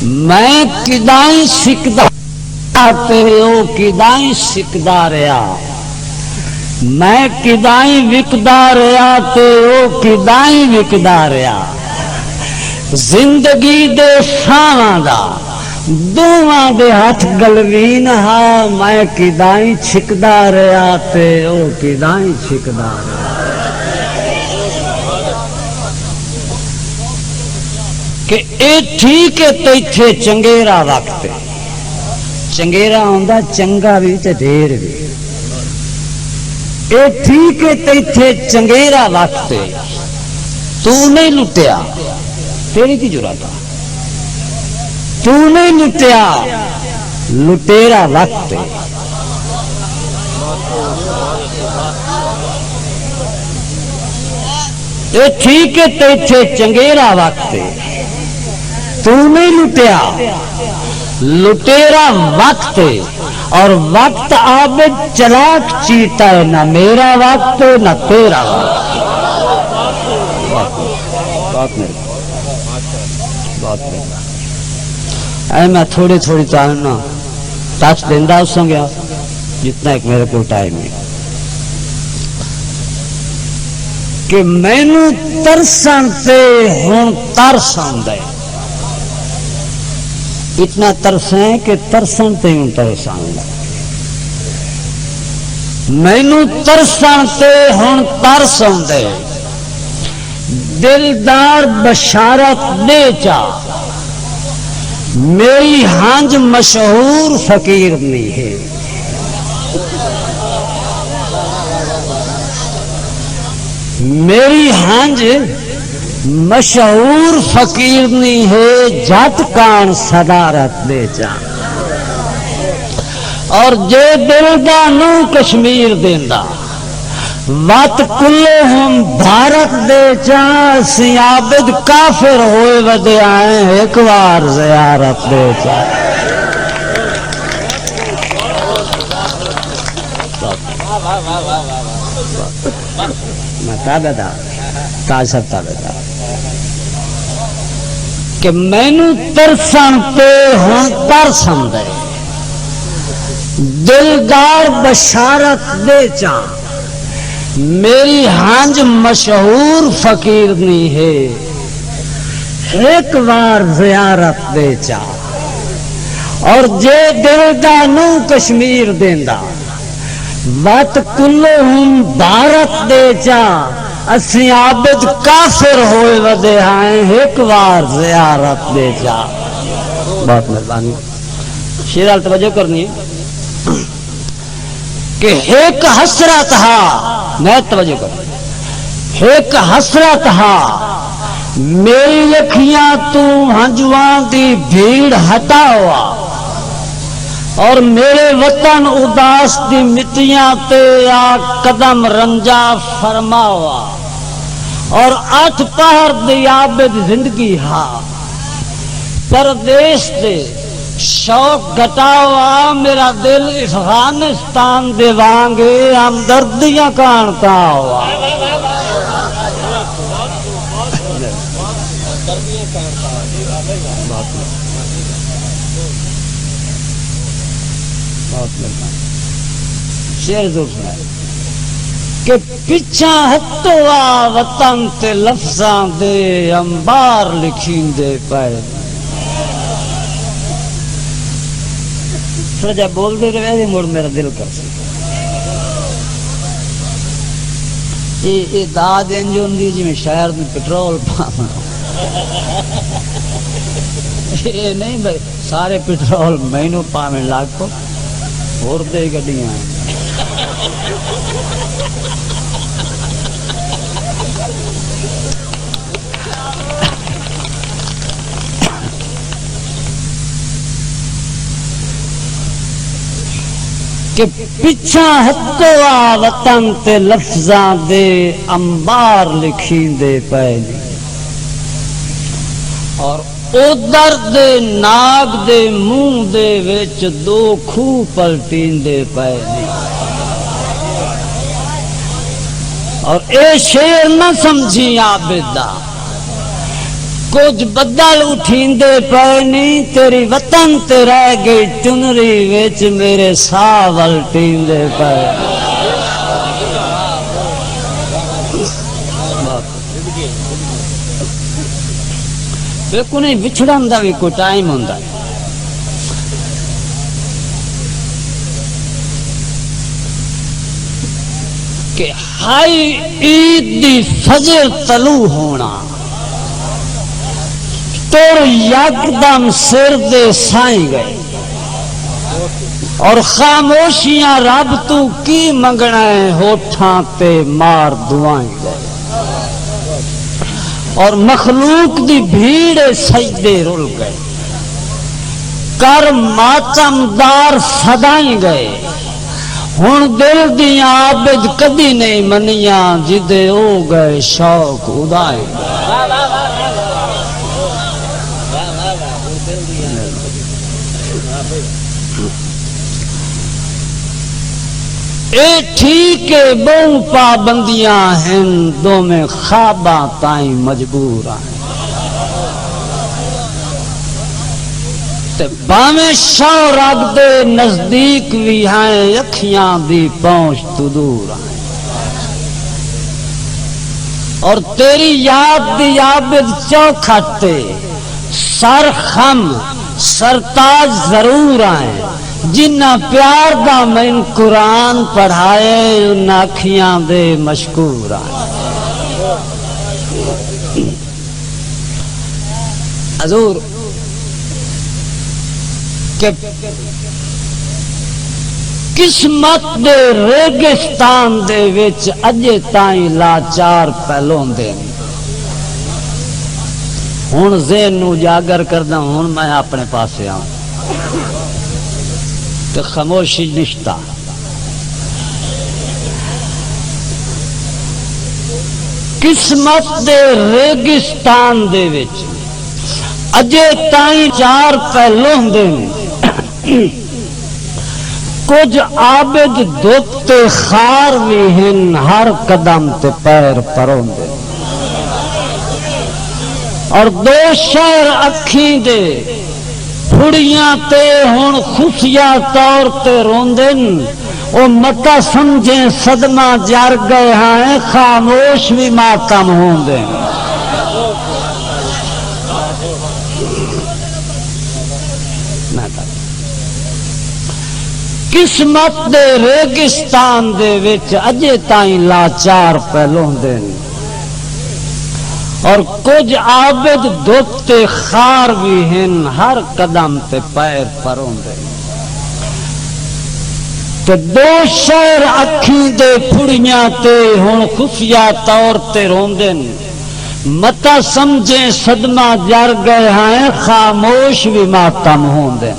میں کدائیں سکدا تے او کدائیں سکدا رہیا، میں کدائیں وکدا رہیا تے او کدائیں وکدا رہیا، زندگی دے ساواں دا دوواں دے ہاتھ گلوین ہا، میں کدائیں چھکدا رہیا تے او کدائیں چھکدا رہیا۔ کہ اے ٹھیک ہے تے ایتھے چنگیرا وقت ہے، چنگیرا ہوندا چنگا بھی تے ڈھیر بھی، اے ٹھیک ہے تے ایتھے چنگیرا وقت ہے، تو نہیں لٹیا تیری کی جرات ہے، تو نہیں لٹیا لٹیرا وقت ہے۔ اے ٹھیک ہے تے ایتھے چنگیرا وقت ہے، تو نہیں لٹیا لٹیرا وقت ہے، اور وقت عابد چلاک چیتا ہے، نہ میرا وقت نہ تیرا وقت۔ اے میں تھوڑی تھوڑی تانا ٹچ دینا اس گیا جتنا ایک میرے کو ٹائم ہے، کہ مینو ترسن تے ہوں ترس آندا ہے، اتنا ترس ہے کہ ترسن تے ہوں ترس آندا ہے، مینو ترسن تے ہوں ترس آندا ہے، دلدار بشارت دے چا میری ہنج مشہور فقیر نہیں ہے، میری ہنج مشہور فقیر نہیں ہے، جت کان صدارت دے چا، اور جے دل دا نو کشمیر دیندا وات کلے ہم بھارت دے چا، سی عابد کافر ہوئے ودے آئیں ایک بار زیارت دے چا۔ میں تابعدار تاج صاحب تابعدار کہ مینو ترسن تے ہوں ترسن دے، دلدار بشارت دے چا میری ہنج مشہور فقیر نہیں ہے، ایک بار زیارت دے چا، اور جے دل دا نو کشمیر دیندا وات کلو ہم بھارت دے چا، اسی عابد کافر ہوئے ودے آئیں ایک بار زیارت دے چا۔ بہت مہربانی، شیر آل توجہ کرنی ہے کہ ایک حسرت ہا، میں توجہ کر، ایک حسرت ہا میری اکھیاں تو ہنجواں دی بھیڑ ہٹا ہوا، اور میرے وطن اداس دی مٹیاں تے آ قدم رنجا فرما ہوا، اور اٹھ پہر دی عابد زندگی ہا پردیس دے شوق گھٹاوا، میرا دل افغانستان دے وانگے ہمدردیاں کانتا ہوا۔ شیر ضرور سنائے کہ پچھا ہتوا وطن تے لفظاں دے انبار لکھین دے پائے، تھوڑا جا بول دے رہے مڑ میرا دل کر سی، یہ داد انج ہوندی جی میں شہر میں پٹرول پانا، یہ نہیں بھائی سارے پٹرول مینو پاویں لاگ کو اور دے گڈیاں کہ پچھا ہتوا وطن تے لفظاں دے انبار لکھین دے پئے، اور او درد ناگ دے منہ دے وچ دو کھوہ پلٹین دے پئے، اور اے شیر نہ سمجھی عابدہ کچھ بدل اٹھیندے پے نہیں تیری وطن تے رہ گئی چنری وچ میرے ساہ ول ٹیندے پے کو نہیں وچھڑن دا بھی کوئی ٹائم ہوندا ہے کہ ہائی عید دی فجر طلوع ہونا تر یکدم سر دے سائیں گئے اور خاموشیاں رب تو کی منگنا ہے ہوٹھاں تے مار دعائیں گئے اور مخلوق دی بھیڑ سجدے رل گئے کر ماتمدار صدائیں گئے ہن دل دیاں عابد کدی نہیں منیاں جدے ہو گئے شوق اڑائیں اے ٹھیک ہے بہو پابندیاں ہیں دو میں خواباں تائیں مجبور ہیں تے باویں شاہ رگ دے نزدیک بھی ہیں اکھیاں دی پہنچ تو دور ہیں اور تیری یاد دی عابد چوکھٹے سر خم سرتاج ضرور آئیں جنہ پیار دا میں قرآن پڑھائے ان اکھیاں دے مشکور آئیں حضور کہ قسمت دے ریگستان دے وچ اجے تائیں لاچار پہلون دے ہن ذہن نو جاگر کردا ہن میں اپنے پاسے آؤں تے خاموشی نشتا قسمت دے ریگستان دے وچ اجے تائیں چار پہلوں دے کچھ عابد دھوتے خار بھی ہیں ہر قدم تے پیر پروں دے اور دو شہر اکھیں دے پھڑیاں تے ہون خفیہ طور تے روندن او متا سمجھیں صدمہ جار گئے ہیں خاموش بھی ماتم ہوندے قسمت دے ریگستان دے وچ اجے تائیں لاچار پہلوں دے اور کچھ عابد دھوتے خار بھی ہیں ہر قدم تے پیر پروں دے تے دو شہر اکھیں دے پھڑیاں تے ہن خفیہ طور تے روندن متا سمجھیں صدمہ جر گئے ہیں خاموش بھی ماتم ہوندے